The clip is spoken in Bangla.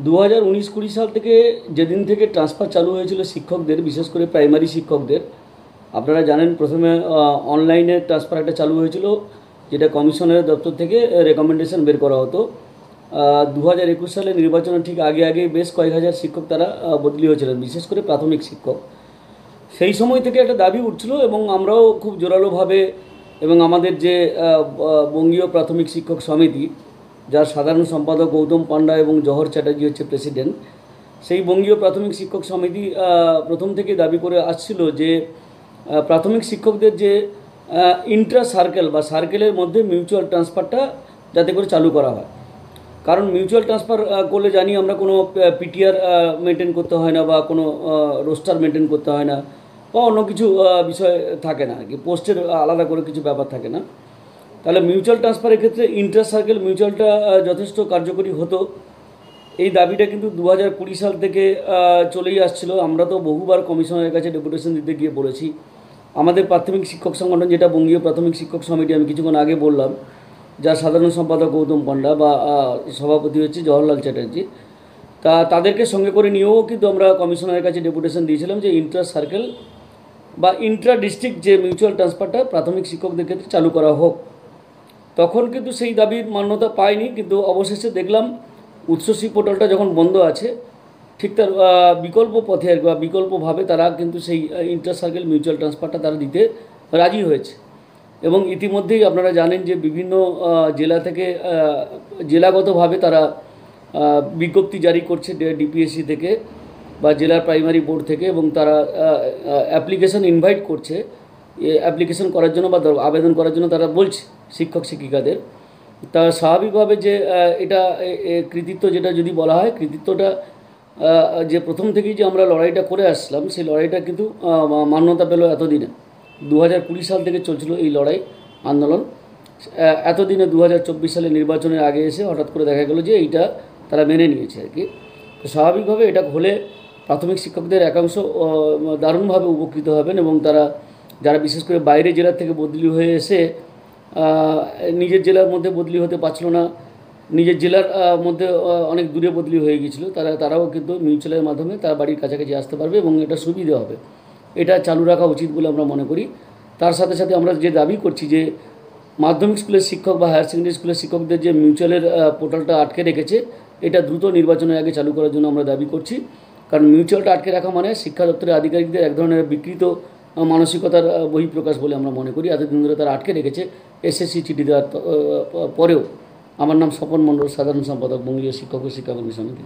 2019-20 সাল থেকে যেদিন থেকে ট্রান্সফার চালু হয়েছিল শিক্ষকদের, বিশেষ করে প্রাইমারি শিক্ষকদের, আপনারা জানেন প্রথমে অনলাইনে ট্রান্সফার একটা চালু হয়েছিল, যেটা কমিশনের দপ্তর থেকে রেকমেন্ডেশন বের করা হতো। 2021 সালে নির্বাচনের ঠিক আগে আগে বেশ কয়েক হাজার শিক্ষক তারা বদলি হয়েছিলেন, বিশেষ করে প্রাথমিক শিক্ষক। সেই সময় থেকে একটা দাবি উঠছিল এবং আমরাও খুব জোরালোভাবে, এবং আমাদের যে বঙ্গীয় প্রাথমিক শিক্ষক সমিতি, যার সাধারণ সম্পাদক গৌতম পান্ডা এবং জহর চ্যাটার্জি হচ্ছে প্রেসিডেন্ট, সেই বঙ্গীয় প্রাথমিক শিক্ষক সমিতি প্রথম থেকে দাবি করে আসছিল যে প্রাথমিক শিক্ষকদের যে ইন্ট্রা সার্কেল বা সার্কেলের মধ্যে মিউচুয়াল ট্রান্সফারটা যাতে করে চালু করা হয়। কারণ মিউচুয়াল ট্রান্সফার করলে জানি আমরা কোনো পিটিআর মেনটেন করতে হয় না, বা কোনো রোস্টার মেনটেন করতে হয় না, বা অন্য কিছু বিষয় থাকে না আর কি, পোস্টের আলাদা করে কিছু ব্যাপার থাকে না। তাহলে মিউচুয়াল ট্রান্সফারের ক্ষেত্রে ইন্টার সার্কেল মিউচুয়ালটা যথেষ্ট কার্যকরী হতো। এই দাবিটা কিন্তু 2020 সাল থেকে চলেই আসছিল। আমরা তো বহুবার কমিশনের কাছে ডেপুটেশন দিতে গিয়ে বলেছি। আমাদের প্রাথমিক শিক্ষক সংগঠন, যেটা বঙ্গীয় প্রাথমিক শিক্ষক সমিতি, আমি কিছুক্ষণ আগে বললাম, যার সাধারণ সম্পাদক গৌতম পান্ডা বা সভাপতি হচ্ছে জওহরলাল চ্যাটার্জি, তাদেরকে সঙ্গে করে নিয়েও কিন্তু আমরা কমিশনের কাছে ডেপুটেশন দিয়েছিলাম যে ইন্টার সার্কেল বা ইন্ট্রা ডিস্ট্রিক্ট যে মিউচুয়াল ট্রান্সফারটা প্রাথমিক শিক্ষকদের ক্ষেত্রে চালু করা হোক। তখন কিন্তু সেই দাবির মান্যতা পায়নি, কিন্তু অবশেষে দেখলাম উচ্চশিক্ষা পোর্টালটা যখন বন্ধ আছে, ঠিক তার বিকল্প পথে আর বা বিকল্পভাবে তারা কিন্তু সেই ইন্টার সার্কেল মিউচুয়াল ট্রান্সফারটা তারা দিতে রাজি হয়েছে। এবং ইতিমধ্যেই আপনারা জানেন যে বিভিন্ন জেলা থেকে জেলাগতভাবে তারা বিজ্ঞপ্তি জারি করছে ডিপিএসসি থেকে বা জেলার প্রাইমারি বোর্ড থেকে, এবং তারা অ্যাপ্লিকেশন ইনভাইট করছে অ্যাপ্লিকেশন করার জন্য বা আবেদন করার জন্য তারা বলছে শিক্ষক শিক্ষিকাদের। তা স্বাভাবিকভাবে যে এটা কৃতিত্ব, যেটা যদি বলা হয়, কৃতিত্বটা যে প্রথম থেকেই যে আমরা লড়াইটা করে আসলাম, সেই লড়াইটা কিন্তু মান্যতা পেল এতদিনে। 2020 সাল থেকে চলছিল এই লড়াই আন্দোলন। এতদিনে 2024 সালে নির্বাচনের আগে এসে হঠাৎ করে দেখা গেল যে এইটা তারা মেনে নিয়েছে আর কি। তো স্বাভাবিকভাবে এটা হলে প্রাথমিক শিক্ষকদের একাংশ দারুণভাবে উপকৃত হবেন, এবং তারা যারা বিশেষ করে বাইরে জেলার থেকে বদলি হয়ে এসে নিজের জেলার মধ্যে বদলি হতে পারছিল না, নিজের জেলার মধ্যে অনেক দূরে বদলি হয়ে গিয়েছিল, তারাও কিন্তু মিউচুয়ালের মাধ্যমে তার বাড়ির কাছাকাছি আসতে পারবে এবং এটা সুবিধা হবে। এটা চালু রাখা উচিত বলে আমরা মনে করি। তার সাথে সাথে আমরা যে দাবি করছি যে মাধ্যমিক স্কুলের শিক্ষক বা হায়ার সেকেন্ডারি স্কুলের শিক্ষকদের যে মিউচুয়ালের পোর্টালটা আটকে রেখেছে, এটা দ্রুত নির্বাচনের আগে চালু করার জন্য আমরা দাবি করছি। কারণ মিউচুয়ালটা আটকে রাখা মানে শিক্ষা দপ্তরের আধিকারিকদের এক ধরনের বিকৃত মানসিকতার বহিঃপ্রকাশ বলে আমরা মনে করি। এতদিন ধরে তারা আটকে রেখেছে এসএসসি চিঠি দেওয়ার পরেও। আমার নাম স্বপন মণ্ডল, সাধারণ সম্পাদক বঙ্গীয় শিক্ষক ও শিক্ষাকর্মী সমিতি।